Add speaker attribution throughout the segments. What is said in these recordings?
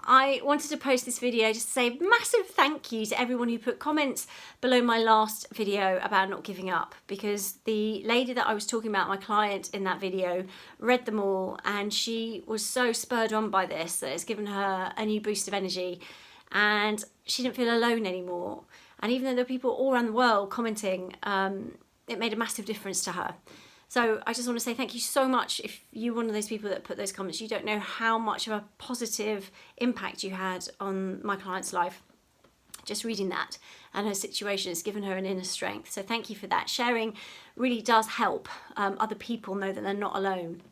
Speaker 1: I wanted to post this video just to say massive thank you to everyone who put comments below my last video about not giving up, because the lady that I was talking about, my client in that video, read them all and she was so spurred on by this that it's given her a new boost of energy and she didn't feel alone anymore. And even though there were people all around the world commenting, it made a massive difference to her. So I just want to say thank you so much. If you're one of those people that put those comments, you don't know how much of a positive impact you had on my client's life. Just reading that and her situation has given her an inner strength. So thank you for that. Sharing really does help other people know that they're not alone.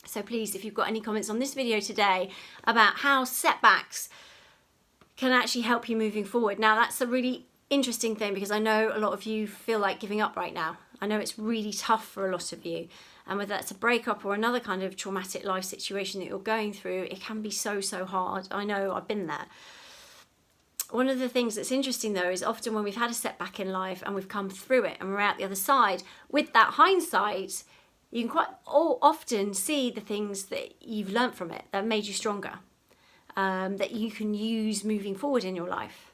Speaker 1: So please, if you've got any comments on this video today about how setbacks can actually help you moving forward. Now that's a really interesting thing, because I know a lot of you feel like giving up right now. I know it's really tough for a lot of you, and whether that's a breakup or another kind of traumatic life situation that you're going through, it can be so hard. I know, I've been there. One of the things that's interesting though is often when we've had a setback in life and we've come through it and we're out the other side, with that hindsight, you can quite often see the things that you've learnt from it that made you stronger, that you can use moving forward in your life.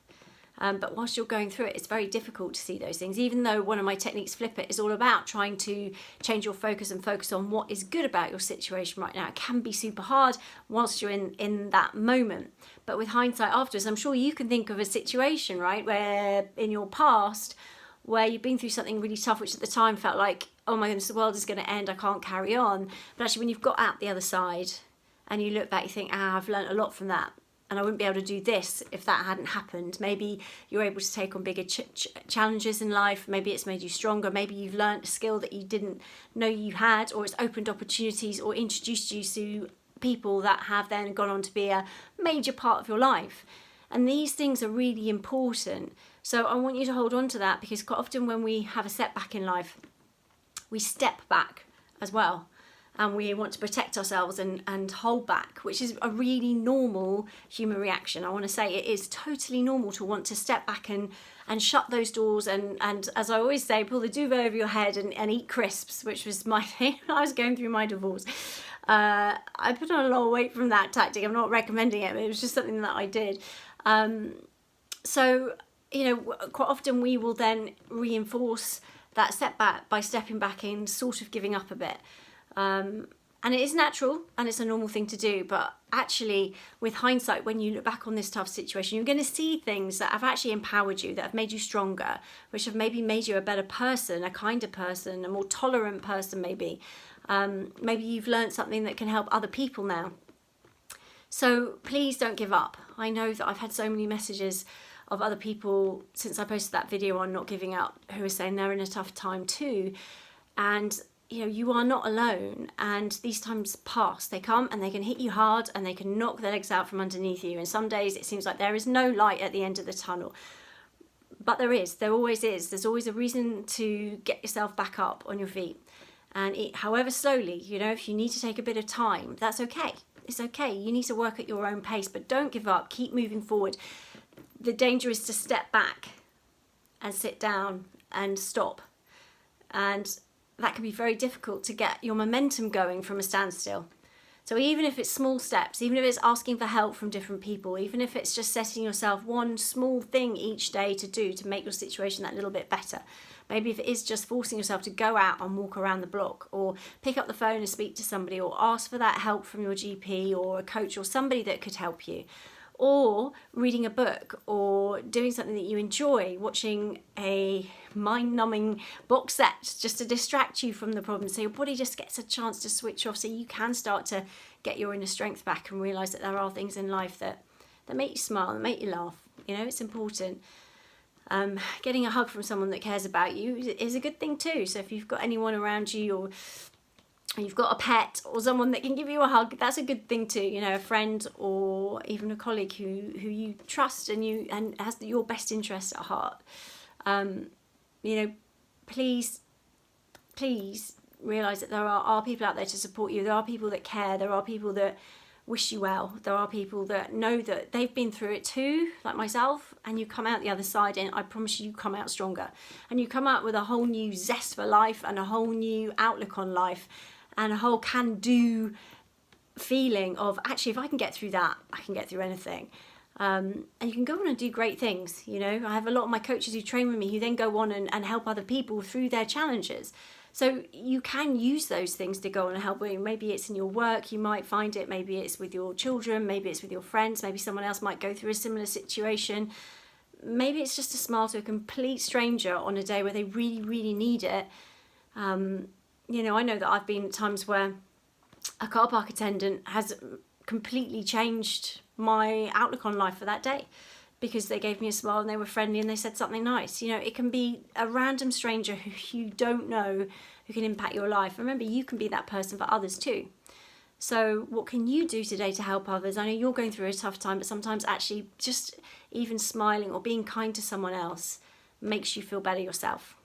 Speaker 1: But whilst you're going through it, it's very difficult to see those things. Even though one of my techniques, Flip It, is all about trying to change your focus and focus on what is good about your situation right now. It can be super hard whilst you're in that moment. But with hindsight afterwards, I'm sure you can think of a situation, right, where in your past, where you've been through something really tough, which at the time felt like, oh my goodness, the world is going to end, I can't carry on. But actually when you've got out the other side and you look back, you think, I've learned a lot from that. And I wouldn't be able to do this if that hadn't happened. Maybe you're able to take on bigger challenges in life. Maybe it's made you stronger. Maybe you've learned a skill that you didn't know you had, or it's opened opportunities or introduced you to people that have then gone on to be a major part of your life. And these things are really important. So I want you to hold on to that, because quite often when we have a setback in life, we step back as well. And we want to protect ourselves and hold back, which is a really normal human reaction. I want to say it is totally normal to want to step back and shut those doors and as I always say, pull the duvet over your head and eat crisps, which was my thing when I was going through my divorce. I put on a lot of weight from that tactic. I'm not recommending it, but it was just something that I did. So, you know, quite often we will then reinforce that setback by stepping back and sort of giving up a bit. And it is natural and it's a normal thing to do, but actually with hindsight, when you look back on this tough situation, you're going to see things that have actually empowered you, that have made you stronger, which have maybe made you a better person, a kinder person, a more tolerant person maybe. Maybe you've learned something that can help other people now. So please don't give up. I know that I've had so many messages of other people since I posted that video on not giving up, who are saying they're in a tough time too. And you know, you are not alone, and these times pass. They come and they can hit you hard and they can knock their legs out from underneath you. And some days it seems like there is no light at the end of the tunnel. But there is, there always is. There's always a reason to get yourself back up on your feet. And however slowly, you know, if you need to take a bit of time, that's okay. It's okay. You need to work at your own pace, but don't give up. Keep moving forward. The danger is to step back and sit down and stop. And that can be very difficult to get your momentum going from a standstill. So even if it's small steps, even if it's asking for help from different people, even if it's just setting yourself one small thing each day to do to make your situation that little bit better. Maybe if it is just forcing yourself to go out and walk around the block, or pick up the phone and speak to somebody, or ask for that help from your GP or a coach or somebody that could help you. Or reading a book, or doing something that you enjoy, watching a mind-numbing box set just to distract you from the problem, so your body just gets a chance to switch off, so you can start to get your inner strength back and realise that there are things in life that make you smile, that make you laugh. You know, it's important. Getting a hug from someone that cares about you is a good thing too. So if you've got anyone around you, or you've got a pet or someone that can give you a hug, that's a good thing too. You know, a friend or even a colleague who you trust and has your best interest at heart. You know, please realise that there are people out there to support you. There are people that care. There are people that wish you well. There are people that know that they've been through it too, like myself, and you come out the other side, and I promise you come out stronger. And you come out with a whole new zest for life and a whole new outlook on life and a whole can-do feeling of, actually, if I can get through that, I can get through anything. And you can go on and do great things. You know, I have a lot of my coaches who train with me who then go on and help other people through their challenges. So you can use those things to go on and help. Maybe it's in your work, you might find it. Maybe it's with your children. Maybe it's with your friends. Maybe someone else might go through a similar situation. Maybe it's just a smile to a complete stranger on a day where they really, really need it. You know, I know that I've been at times where a car park attendant has completely changed my outlook on life for that day, because they gave me a smile and they were friendly and they said something nice. You know, it can be a random stranger who you don't know who can impact your life. Remember, you can be that person for others too. So what can you do today to help others? I know you're going through a tough time, but sometimes actually just even smiling or being kind to someone else makes you feel better yourself.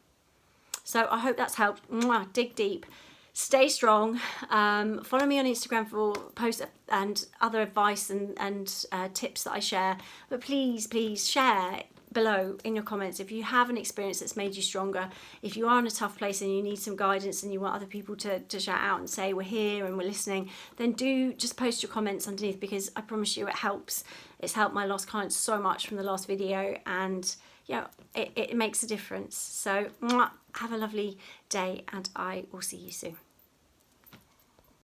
Speaker 1: So I hope that's helped. Mwah, dig deep. Stay strong. Follow me on Instagram for posts and other advice and tips that I share. But please, please share below in your comments if you have an experience that's made you stronger. If you are in a tough place and you need some guidance and you want other people to shout out and say we're here and we're listening, then do just post your comments underneath, because I promise you it helps. It's helped my lost clients so much from the last video, and yeah, it makes a difference. So mwah, have a lovely day and I will see you soon.